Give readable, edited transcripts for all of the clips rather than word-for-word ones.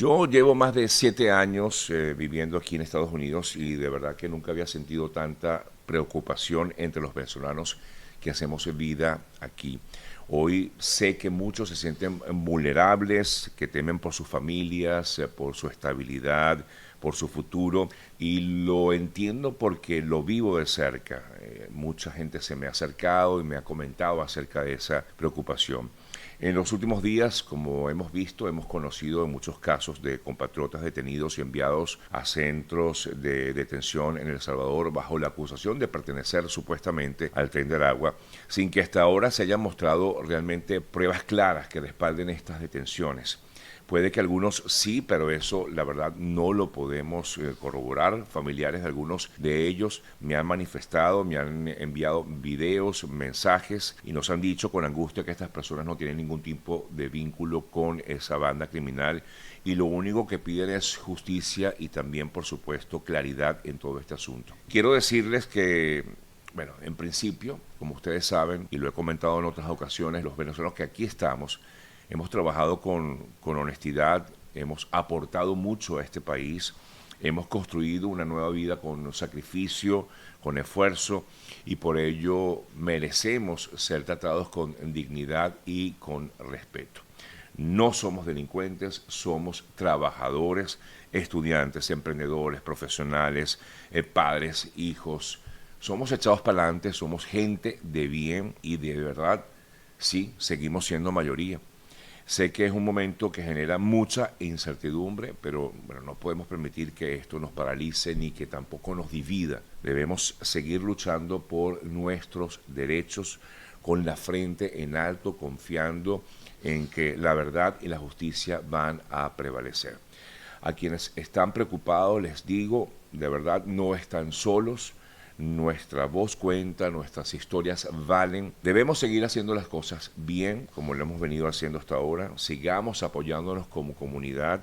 Yo llevo más de 7 años viviendo aquí en Estados Unidos y de verdad que nunca había sentido tanta preocupación entre los venezolanos que hacemos vida aquí. Hoy sé que muchos se sienten vulnerables, que temen por sus familias, por su estabilidad, por su futuro, y lo entiendo porque lo vivo de cerca. Mucha gente se me ha acercado y me ha comentado acerca de esa preocupación. En los últimos días, como hemos visto, hemos conocido en muchos casos de compatriotas detenidos y enviados a centros de detención en El Salvador bajo la acusación de pertenecer supuestamente al Tren del Agua, sin que hasta ahora se hayan mostrado realmente pruebas claras que respalden estas detenciones. Puede que algunos sí, pero eso la verdad no lo podemos corroborar. Familiares de algunos de ellos me han manifestado, me han enviado videos, mensajes y nos han dicho con angustia que estas personas no tienen ningún tipo de vínculo con esa banda criminal y lo único que piden es justicia y también, por supuesto, claridad en todo este asunto. Quiero decirles que bueno, en principio, como ustedes saben, y lo he comentado en otras ocasiones, los venezolanos que aquí estamos, hemos trabajado con honestidad, hemos aportado mucho a este país, hemos construido una nueva vida con sacrificio, con esfuerzo, y por ello merecemos ser tratados con dignidad y con respeto. No somos delincuentes, somos trabajadores, estudiantes, emprendedores, profesionales, padres, hijos. Somos echados para adelante, somos gente de bien y de verdad, sí, seguimos siendo mayoría. Sé que es un momento que genera mucha incertidumbre, pero bueno, no podemos permitir que esto nos paralice ni que tampoco nos divida. Debemos seguir luchando por nuestros derechos con la frente en alto, confiando en que la verdad y la justicia van a prevalecer. A quienes están preocupados les digo, de verdad no están solos. Nuestra voz cuenta, nuestras historias valen. Debemos seguir haciendo las cosas bien, como lo hemos venido haciendo hasta ahora. Sigamos apoyándonos como comunidad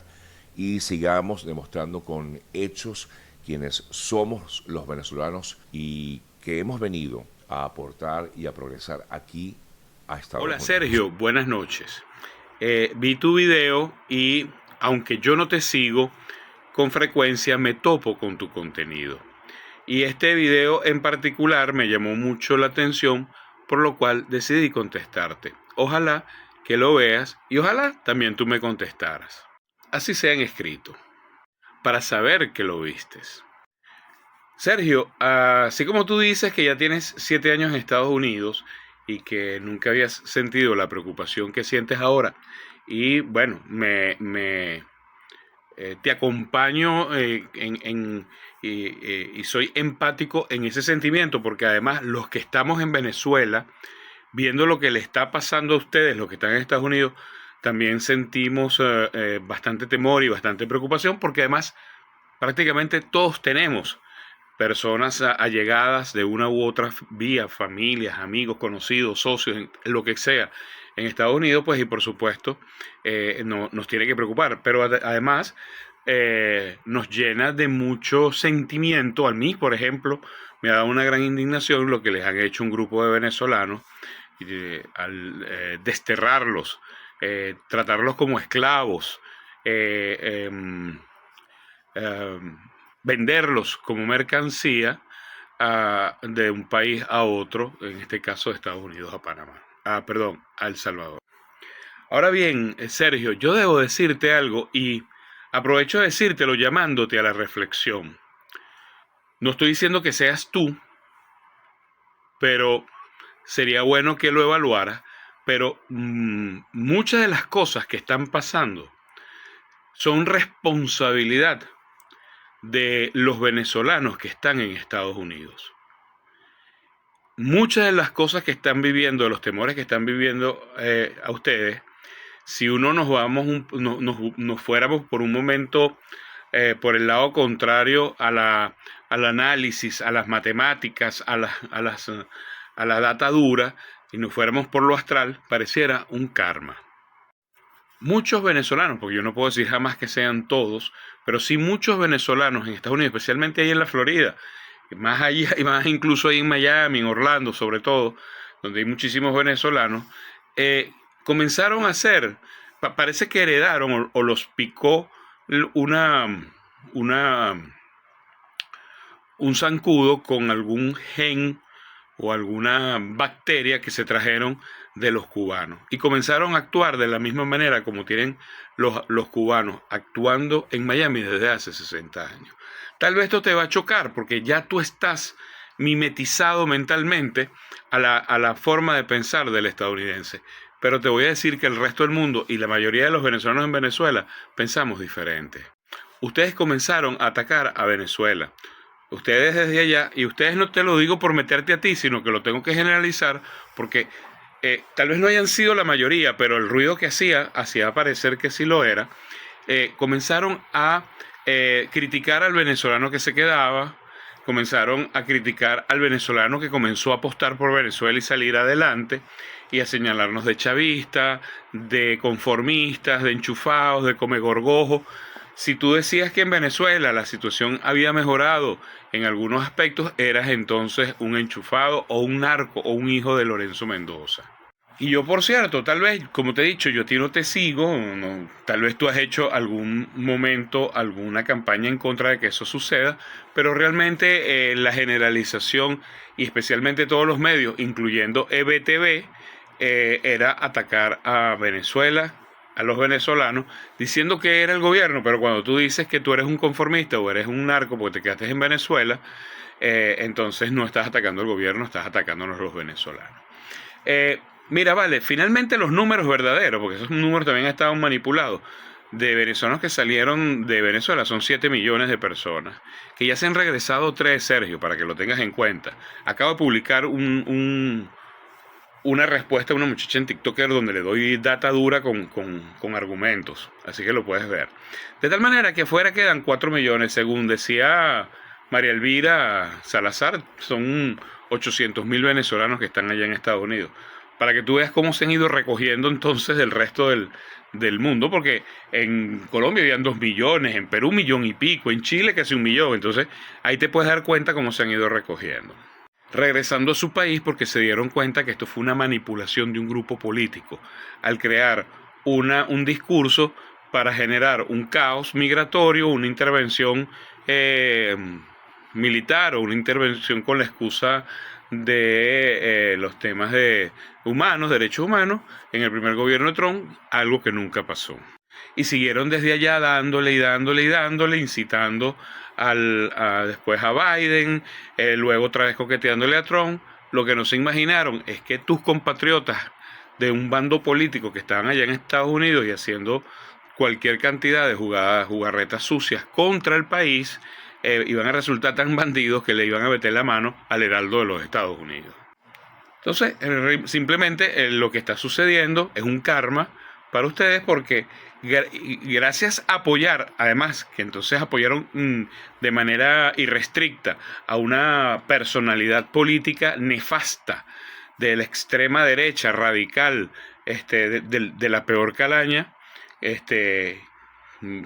y sigamos demostrando con hechos quienes somos los venezolanos y que hemos venido a aportar y a progresar aquí a Estados Hola Unidos. Sergio, buenas noches. Vi tu video y aunque yo no te sigo, con frecuencia me topo con tu contenido. Y este video en particular me llamó mucho la atención, por lo cual decidí contestarte. Ojalá que lo veas y ojalá también tú me contestaras. Así sea en escrito, para saber que lo vistes. Sergio, así como tú dices que ya tienes 7 años en Estados Unidos y que nunca habías sentido la preocupación que sientes ahora, y bueno, te acompaño y soy empático en ese sentimiento, porque además los que estamos en Venezuela, viendo lo que le está pasando a ustedes, los que están en Estados Unidos, también sentimos bastante temor y bastante preocupación, porque además prácticamente todos tenemos personas allegadas de una u otra vía, familias, amigos, conocidos, socios, lo que sea, en Estados Unidos, pues y por supuesto no, nos tiene que preocupar, pero además nos llena de mucho sentimiento. A mí, por ejemplo, me ha dado una gran indignación lo que les han hecho un grupo de venezolanos al desterrarlos, tratarlos como esclavos, eh, em, eh, venderlos como mercancía de un país a otro, en este caso de Estados Unidos a Panamá, perdón, a El Salvador. Ahora bien, Sergio, yo debo decirte algo y aprovecho de decírtelo llamándote a la reflexión. No estoy diciendo que seas tú, pero sería bueno que lo evaluaras, pero muchas de las cosas que están pasando son responsabilidad de los venezolanos que están en Estados Unidos. Muchas de las cosas que están viviendo, los temores que están viviendo a ustedes, si uno nos vamos, nos fuéramos por un momento por el lado contrario al análisis, a las matemáticas, a la data dura, y nos fuéramos por lo astral, pareciera un karma. Muchos venezolanos, porque yo no puedo decir jamás que sean todos, pero sí muchos venezolanos en Estados Unidos, especialmente ahí en la Florida, más allá y más incluso ahí en Miami, en Orlando sobre todo, donde hay muchísimos venezolanos, comenzaron a hacer, parece que heredaron o los picó una, una, un zancudo con algún gen o alguna bacteria que se trajeron de los cubanos. Y comenzaron a actuar de la misma manera como tienen los cubanos actuando en Miami desde hace 60 años. Tal vez esto te va a chocar porque ya tú estás mimetizado mentalmente a la forma de pensar del estadounidense. Pero te voy a decir que el resto del mundo y la mayoría de los venezolanos en Venezuela pensamos diferente. Ustedes comenzaron a atacar a Venezuela. Ustedes desde allá, y ustedes no te lo digo por meterte a ti, sino que lo tengo que generalizar porque tal vez no hayan sido la mayoría, pero el ruido que hacía parecer que sí lo era. Comenzaron a criticar al venezolano que se quedaba, comenzaron a criticar al venezolano que comenzó a apostar por Venezuela y salir adelante, y a señalarnos de chavistas, de conformistas, de enchufados, de comegorgojos. Si tú decías que en Venezuela la situación había mejorado en algunos aspectos, eras entonces un enchufado o un narco o un hijo de Lorenzo Mendoza. Y yo, por cierto, tal vez, como te he dicho, yo a ti no te sigo, no, tal vez tú has hecho algún momento, alguna campaña en contra de que eso suceda, pero realmente la generalización, y especialmente todos los medios, incluyendo EBTV, era atacar a Venezuela, a los venezolanos, diciendo que era el gobierno, pero cuando tú dices que tú eres un conformista o eres un narco porque te quedaste en Venezuela, entonces no estás atacando al gobierno, estás atacándonos los venezolanos. Mira, vale, finalmente los números verdaderos, porque esos números también estaban manipulados, de venezolanos que salieron de Venezuela son 7 millones de personas, que ya se han regresado 3, Sergio, para que lo tengas en cuenta. Acabo de publicar una respuesta a una muchacha en TikToker donde le doy data dura con argumentos, así que lo puedes ver. De tal manera que afuera quedan 4 millones, según decía María Elvira Salazar, son 800.000 venezolanos que están allá en Estados Unidos. Para que tú veas cómo se han ido recogiendo entonces del resto del mundo, porque en Colombia habían 2 millones, en Perú 1,000,000 y pico, en Chile casi 1,000,000, entonces ahí te puedes dar cuenta cómo se han ido recogiendo. Regresando a su país porque se dieron cuenta que esto fue una manipulación de un grupo político al crear un discurso para generar un caos migratorio, una intervención militar o una intervención con la excusa de los temas de humanos, derechos humanos, en el primer gobierno de Trump, algo que nunca pasó. Y siguieron desde allá dándole y dándole y dándole, incitando después a Biden, luego otra vez coqueteándole a Trump. Lo que no se imaginaron es que tus compatriotas de un bando político que estaban allá en Estados Unidos y haciendo cualquier cantidad de jugarretas sucias contra el país, iban a resultar tan bandidos que le iban a meter la mano al heraldo de los Estados Unidos. Entonces, simplemente lo que está sucediendo es un karma para ustedes porque gracias a apoyar, además que entonces apoyaron de manera irrestricta a una personalidad política nefasta de la extrema derecha radical, de la peor calaña,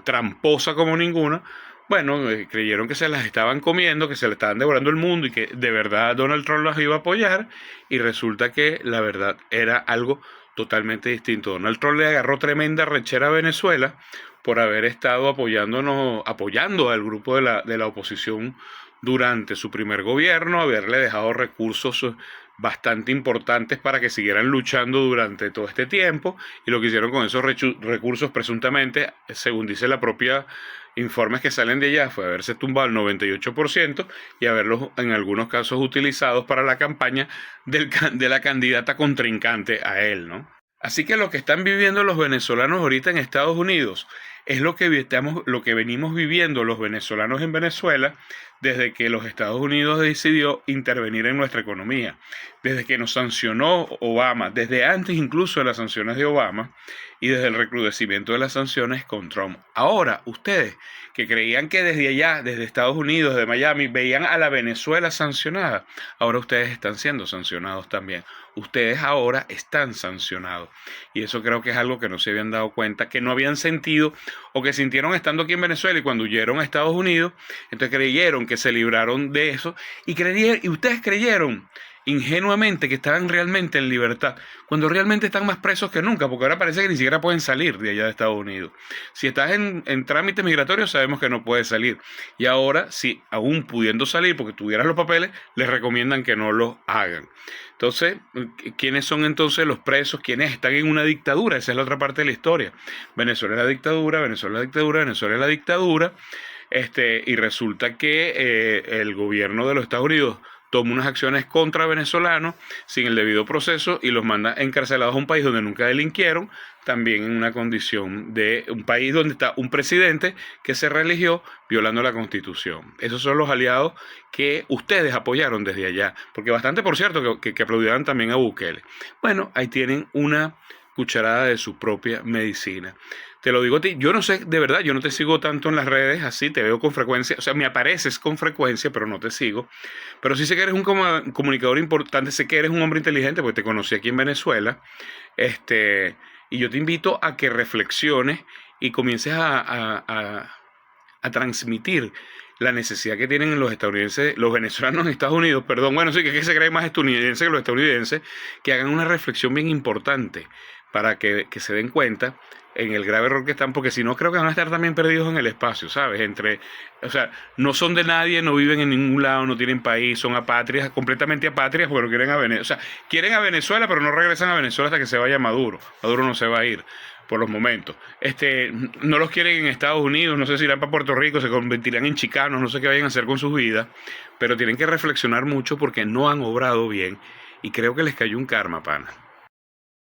tramposa como ninguna. Bueno, creyeron que se las estaban comiendo, que se le estaban devorando el mundo y que de verdad Donald Trump las iba a apoyar, y resulta que la verdad era algo totalmente distinto. Donald Trump le agarró tremenda rechera a Venezuela por haber estado apoyando al grupo de la oposición durante su primer gobierno, haberle dejado recursos bastante importantes para que siguieran luchando durante todo este tiempo, y lo que hicieron con esos recursos presuntamente, según dice la propia informes que salen de allá, fue haberse tumbado el 98% y haberlos en algunos casos utilizados para la campaña de la candidata contrincante a él, ¿no? Así que lo que están viviendo los venezolanos ahorita en Estados Unidos es lo que venimos viviendo los venezolanos en Venezuela desde que los Estados Unidos decidió intervenir en nuestra economía, desde que nos sancionó Obama, desde antes incluso de las sanciones de Obama y desde el recrudecimiento de las sanciones con Trump. Ahora, ustedes que creían que desde allá, desde Estados Unidos, de Miami, veían a la Venezuela sancionada, ahora ustedes están siendo sancionados también. Ustedes ahora están sancionados. Y eso creo que es algo que no se habían dado cuenta, que no habían sentido o que sintieron estando aquí en Venezuela, y cuando huyeron a Estados Unidos, entonces creyeron que se libraron de eso y ustedes creyeron ingenuamente que estaban realmente en libertad, cuando realmente están más presos que nunca, porque ahora parece que ni siquiera pueden salir de allá de Estados Unidos. Si estás en trámite migratorio, sabemos que no puedes salir. Y ahora, si aún pudiendo salir, porque tuvieras los papeles, les recomiendan que no los hagan. Entonces, ¿quiénes son entonces los presos? ¿Quiénes están en una dictadura? Esa es la otra parte de la historia. Venezuela es la dictadura, Venezuela es la dictadura, Venezuela es la dictadura. Y resulta que el gobierno de los Estados Unidos toma unas acciones contra venezolanos sin el debido proceso y los manda encarcelados a un país donde nunca delinquieron, también en una condición de un país donde está un presidente que se reeligió violando la Constitución. Esos son los aliados que ustedes apoyaron desde allá, porque bastante, por cierto, que aplaudieran también a Bukele. Bueno, ahí tienen una cucharada de su propia medicina. Te lo digo a ti, yo no sé, de verdad, yo no te sigo tanto en las redes, así te veo con frecuencia, o sea, me apareces con frecuencia, pero no te sigo. Pero sí sé que eres un comunicador importante, sé que eres un hombre inteligente, porque te conocí aquí en Venezuela. Y yo te invito a que reflexiones y comiences a transmitir la necesidad que tienen los estadounidenses, los venezolanos en Estados Unidos, perdón, bueno, sí, que se creen más estadounidenses que los estadounidenses, que hagan una reflexión bien importante para que se den cuenta en el grave error que están, porque si no creo que van a estar también perdidos en el espacio, ¿sabes? O sea, no son de nadie, no viven en ningún lado, no tienen país, son apátridas, completamente apátridas, porque no quieren a Venezuela. O sea, quieren a Venezuela, pero no regresan a Venezuela hasta que se vaya Maduro. Maduro no se va a ir por los momentos. No los quieren en Estados Unidos, no sé si irán para Puerto Rico, se convertirán en chicanos, no sé qué vayan a hacer con sus vidas, pero tienen que reflexionar mucho porque no han obrado bien y creo que les cayó un karma, pana.